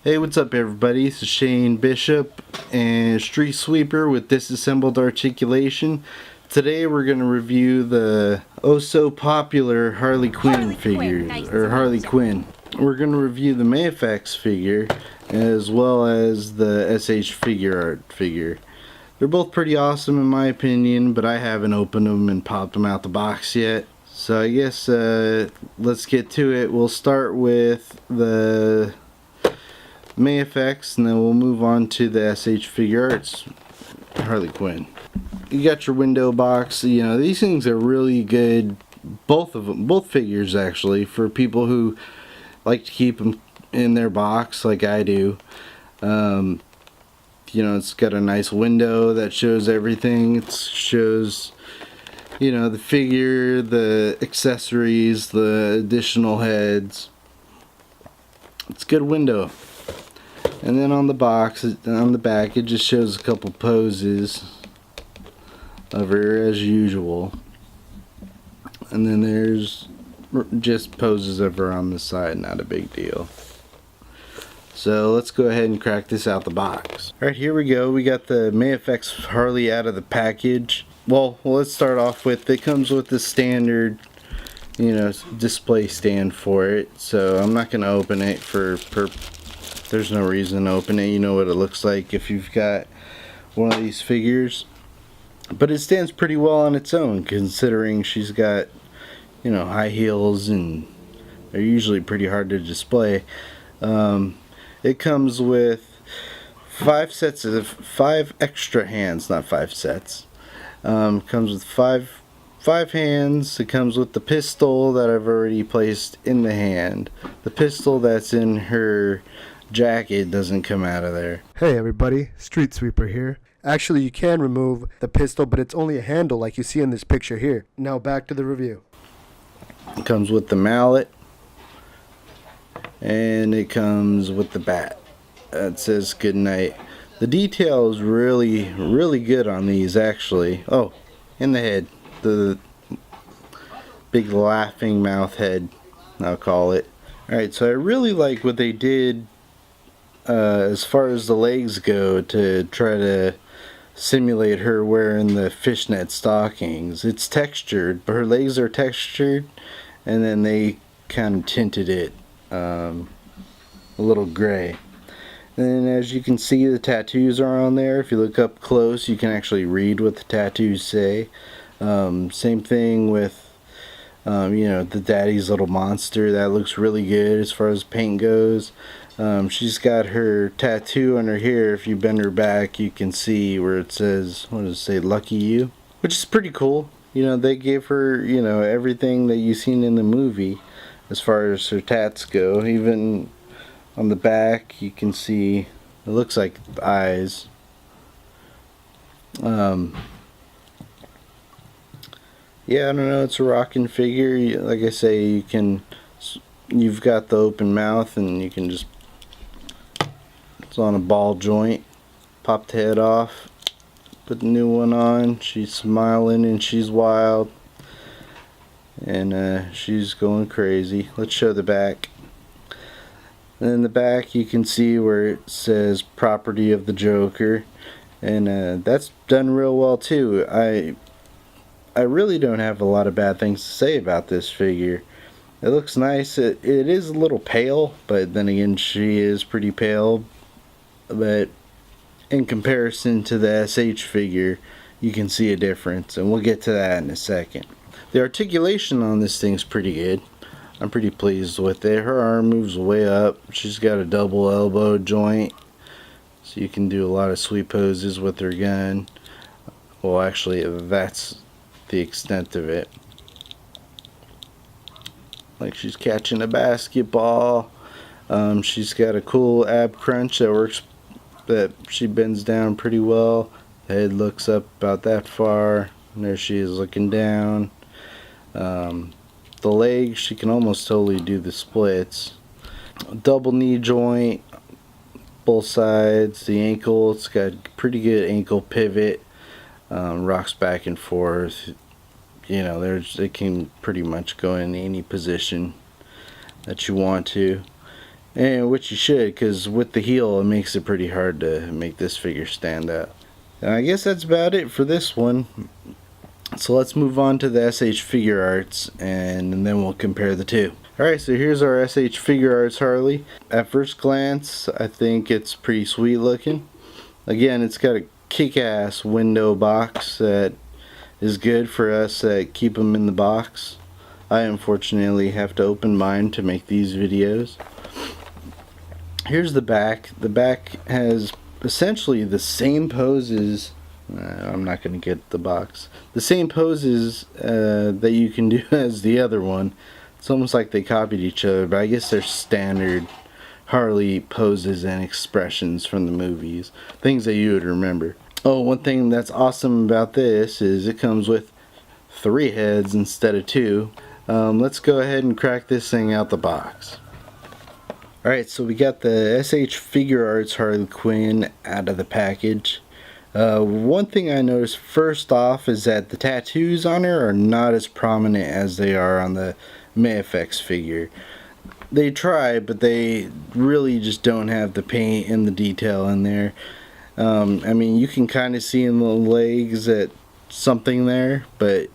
Hey, what's up everybody? This is Shane Bishop and Street Sweeper with Disassembled Articulation. Today we're going to review the oh so popular Harley Quinn figures, or Harley Quinn. We're going to review the Mafex figure as well as the SH Figuart figure. They're both pretty awesome in my opinion, but I haven't opened them and popped them out the box yet. So I guess let's get to it. We'll start with the Mafex and then we'll move on to the SH Figuarts Harley Quinn. You got your window box. You know, these things are really good, both of them, both figures actually, for people who like to keep them in their box like I do. You know, it's got a nice window that shows everything. It shows, you know, the figure, the accessories, the additional heads. It's a good window. And then on the box, on the back, it just shows a couple poses of her as usual. And then there's just poses of her on the side, not a big deal. So let's go ahead and crack this out the box. Alright, here we go. We got the Mafex Harley out of the package. Well, let's start off with, it comes with the standard, you know, display stand for it. So I'm not going to open it there's no reason to open it. You know what it looks like if you've got one of these figures. But it stands pretty well on its own, considering she's got, you know, high heels and they're usually pretty hard to display. It comes with 5 extra hands, not 5 sets. Comes with five hands. It comes with the pistol that I've already placed in the hand. The pistol that's in her jacket doesn't come out of there. Hey everybody, Street Sweeper here. Actually, you can remove the pistol, but it's only a handle like you see in this picture here. Now back to the review. It comes with the mallet and it comes with the bat that says good night. The detail is really good on these actually. Oh, and the head, the big laughing mouth head, I'll call it. Alright, so I really like what they did as far as the legs go to try to simulate her wearing the fishnet stockings. It's textured, but her legs are textured, and then they kind of tinted it a little gray. And as you can see, the tattoos are on there. If you look up close, you can actually read what the tattoos say. Same thing with you know, the daddy's little monster. That looks really good as far as paint goes. She's got her tattoo on her hair. If you bend her back, you can see where it says, what does it say, lucky you, which is pretty cool. You know, they gave her, you know, everything that you've seen in the movie as far as her tats go. Even on the back you can see it looks like eyes. Yeah, I don't know, it's a rocking figure. Like I say, you've got the open mouth and you can just, it's on a ball joint, pop the head off, put the new one on. She's smiling and she's wild and she's going crazy. Let's show the back. And in the back you can see where it says property of the Joker, and that's done real well too. I really don't have a lot of bad things to say about this figure. It looks nice. It is a little pale, but then again, she is pretty pale. But in comparison to the SH figure, you can see a difference, and we'll get to that in a second. The articulation on this thing's pretty good. I'm pretty pleased with it. Her arm moves way up. She's got a double elbow joint, so you can do a lot of sweep poses with her gun. Well, actually, that's the extent of it. Like she's catching a basketball. She's got a cool ab crunch that works, that she bends down pretty well. The head looks up about that far, and there she is looking down. The legs, she can almost totally do the splits. Double knee joint, both sides. The ankle, it's got pretty good ankle pivot. Rocks back and forth. you know, it can pretty much go in any position that you want to, and which you should, because with the heel it makes it pretty hard to make this figure stand up. And I guess that's about it for this one. So let's move on to the SH Figuarts, and then we'll compare the two. Alright, so here's our SH Figuarts Harley. At first glance, I think it's pretty sweet looking. Again, it's got a kick-ass window box that is good for us that keep them in the box. I unfortunately have to open mine to make these videos. Here's the back. The back has essentially the same poses. I'm not going to get the box. The same poses that you can do as the other one. It's almost like they copied each other, but I guess they're standard Harley poses and expressions from the movies. Things that you would remember. Oh, one thing that's awesome about this is it comes with 3 heads instead of 2. Let's go ahead and crack this thing out the box. Alright, so we got the SH Figuarts Harley Quinn out of the package. One thing I noticed first off is that the tattoos on her are not as prominent as they are on the Mafex figure. They try, but they really just don't have the paint and the detail in there. I mean, you can kind of see in the legs that something there, but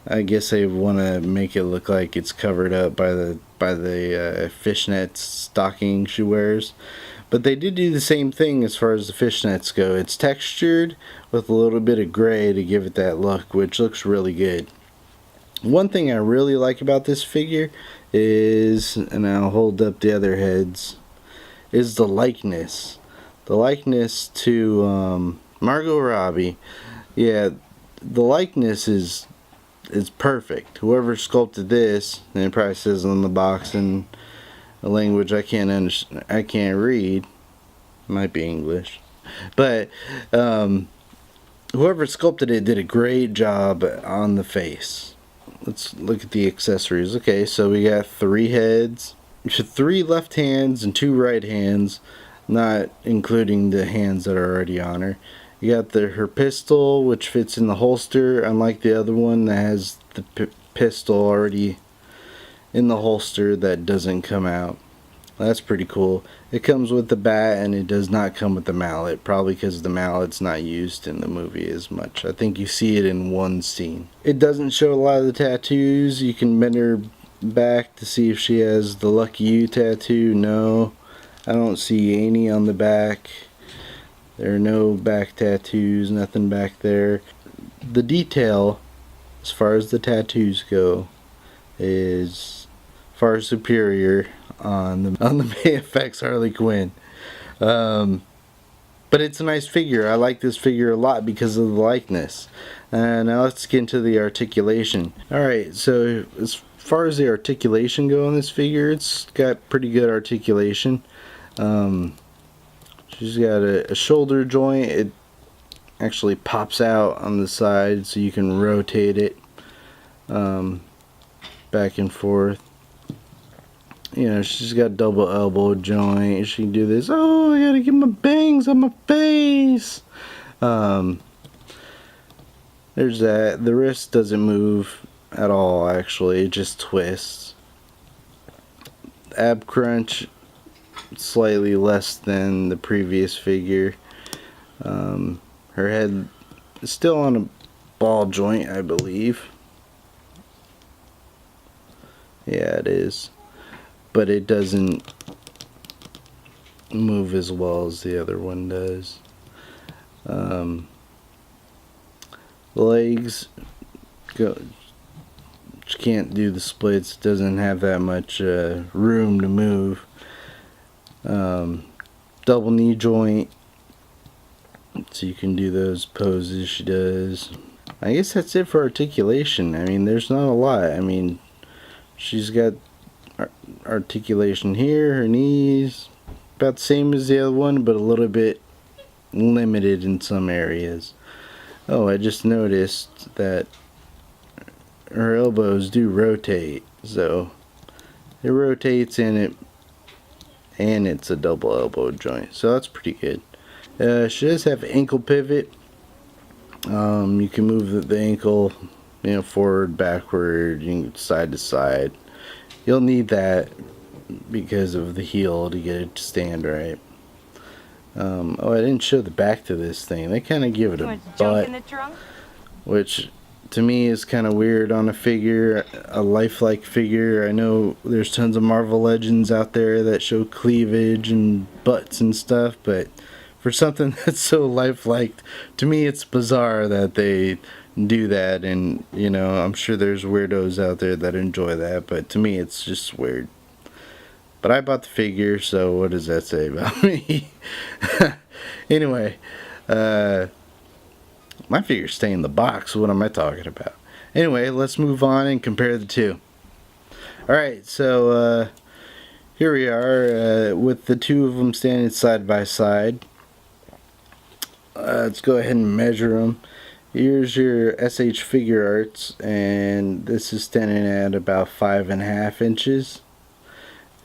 I guess they want to make it look like it's covered up by the fishnet stocking she wears. But they did do the same thing as far as the fishnets go. It's textured with a little bit of gray to give it that look, which looks really good. One thing I really like about this figure is, and I'll hold up the other heads, is the likeness. The likeness to Margot Robbie. Yeah, the likeness is perfect. Whoever sculpted this, and it probably says on the box in a language I can't read. Might be English, but whoever sculpted it did a great job on the face. Let's look at the accessories. Okay, so we got 3 heads, 3 left hands and 2 right hands, not including the hands that are already on her. You got her pistol, which fits in the holster, unlike the other one that has the pistol already in the holster that doesn't come out. That's pretty cool. It comes with the bat, and it does not come with the mallet, probably because the mallet's not used in the movie as much. I think you see it in one scene. It doesn't show a lot of the tattoos. You can bend her back to see if she has the Lucky You tattoo. No, I don't see any on the back. There are no back tattoos, nothing back there. The detail, as far as the tattoos go, is far superior on the Mafex Harley Quinn. But it's a nice figure. I like this figure a lot because of the likeness. Now let's get into the articulation. Alright, so as far as the articulation go on this figure, it's got pretty good articulation. She's got a shoulder joint. It actually pops out on the side so you can rotate it back and forth. You know, she's got double elbow joint. She can do this. Oh, I gotta get my bangs on my face. There's that. The wrist doesn't move at all, actually. It just twists. Ab crunch, slightly less than the previous figure. Her head is still on a ball joint, I believe. Yeah, it is. But it doesn't move as well as the other one does. Legs, she can't do the splits. Doesn't have that much room to move. Double knee joint, so you can do those poses she does. I guess that's it for articulation. I mean, there's not a lot. I mean, she's got articulation here, her knees, about the same as the other one, but a little bit limited in some areas. Oh, I just noticed that her elbows do rotate, so it rotates in it, and it's a double elbow joint, so that's pretty good. She does have ankle pivot. You can move the ankle forward, backward, side to side. You'll need that because of the heel to get it to stand right. I didn't show the back to this thing. They kind of give it a butt, which to me is kind of weird on a figure, a lifelike figure. I know there's tons of Marvel Legends out there that show cleavage and butts and stuff, but for something that's so lifelike, to me it's bizarre that they do that. And I'm sure there's weirdos out there that enjoy that, but to me it's just weird. But I bought the figure, so what does that say about me? Anyway, my figures stay in the box. What am I talking about? Anyway, let's move on and compare the two. Alright, so here we are with the two of them standing side by side. Let's go ahead and measure them. Here's your SH Figuarts, and this is standing at about 5.5 inches.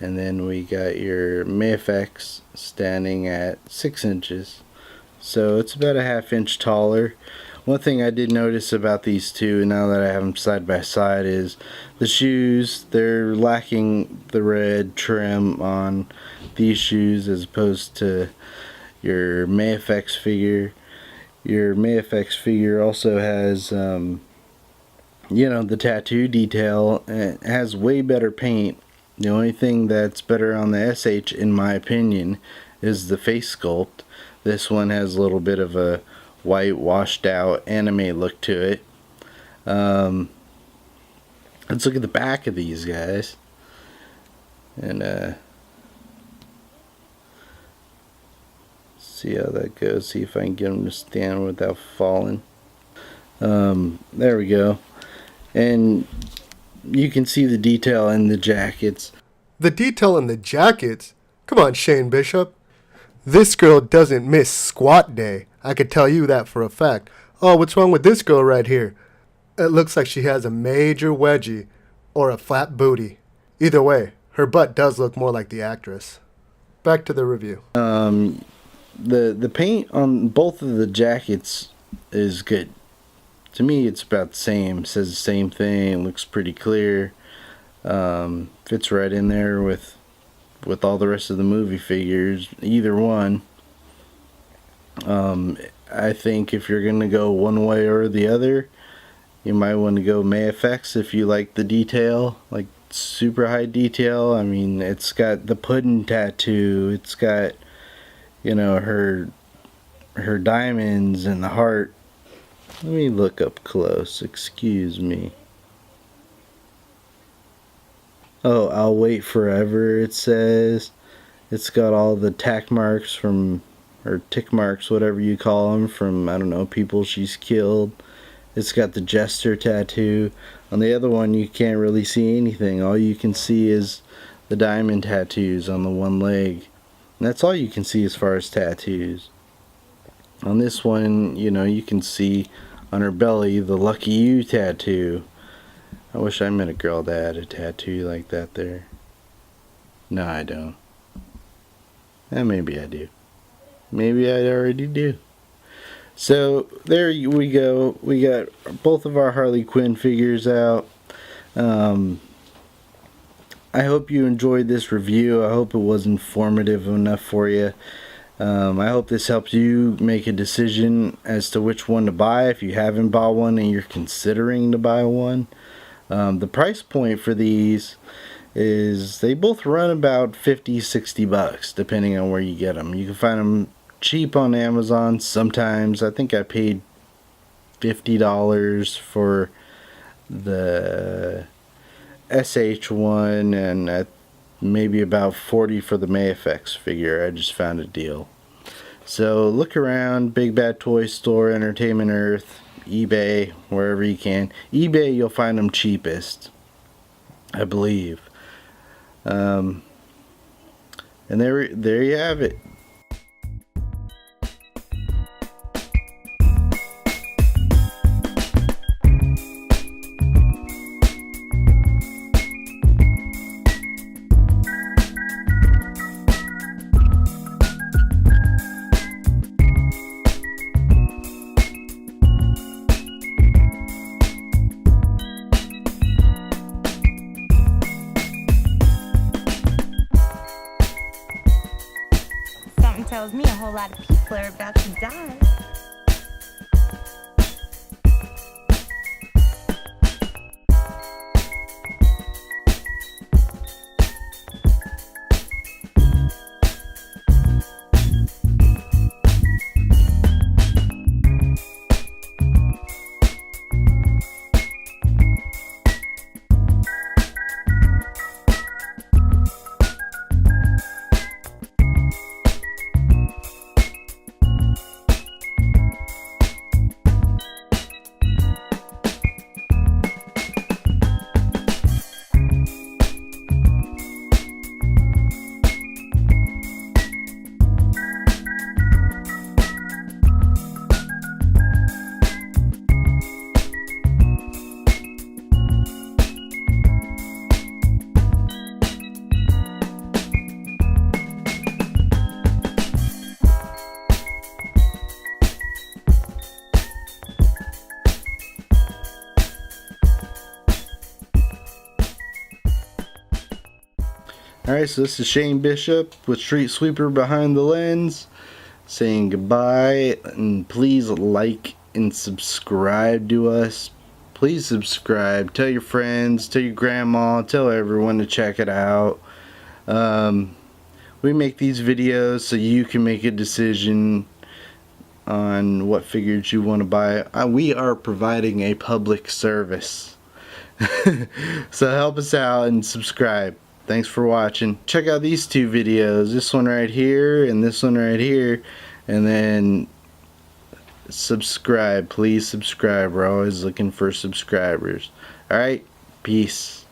And then we got your Mafex standing at 6 inches. So it's about a ½ inch taller. One thing I did notice about these two, now that I have them side by side, is the shoes. They're lacking the red trim on these shoes as opposed to your Mafex figure. Your Mafex figure also has the tattoo detail, and it has way better paint. The only thing that's better on the SH, in my opinion, is the face sculpt. This one has a little bit of a white, washed out anime look to it. Let's look at the back of these guys. And see how that goes. See if I can get them to stand without falling. There we go. And you can see the detail in the jackets. The detail in the jackets? Come on, Shane Bishop. This girl doesn't miss squat day. I could tell you that for a fact. Oh, what's wrong with this girl right here? It looks like she has a major wedgie or a flat booty. Either way, her butt does look more like the actress. Back to the review. The paint on both of the jackets is good. To me, it's about the same. It says the same thing. Looks pretty clear. Fits right in there with all the rest of the movie figures. Either one. I think if you're gonna go one way or the other, you might want to go Mafex if you like the detail, like super high detail. I mean, it's got the pudding tattoo. It's got her diamonds and the heart. Let me look up close. Excuse me. Oh, I'll wait forever, it says. It's got all the tack marks from, or tick marks, whatever you call them, from, I don't know, people she's killed. It's got the jester tattoo. On the other one, you can't really see anything. All you can see is the diamond tattoos on the one leg. And that's all you can see as far as tattoos. On this one, you can see on her belly the Lucky You tattoo. I wish I met a girl that had a tattoo like that there. No, I don't. Maybe I do. Maybe I already do. So there we go. We got both of our Harley Quinn figures out. I hope you enjoyed this review. I hope it was informative enough for you. I hope this helps you make a decision as to which one to buy if you haven't bought one and you're considering to buy one. The price point for these is they both run about $50-$60 depending on where you get them. You can find them cheap on Amazon sometimes. I think I paid $50 for the SH one and maybe about $40 for the Mafex figure. I just found a deal. So look around, Big Bad Toy Store, Entertainment Earth, eBay, wherever you can. eBay, you'll find them cheapest, I believe. And there you have it. tells me a whole lot of people are about to die. Alright, so this is Shane Bishop with Street Sweeper Behind the Lens saying goodbye, and please like and subscribe to us. Please subscribe, tell your friends, tell your grandma, tell everyone to check it out. We make these videos so you can make a decision on what figures you want to buy. We are providing a public service. So help us out and subscribe. Thanks for watching. Check out these two videos, this one right here and this one right here, and then subscribe. Please subscribe. We're always looking for subscribers. Alright, peace.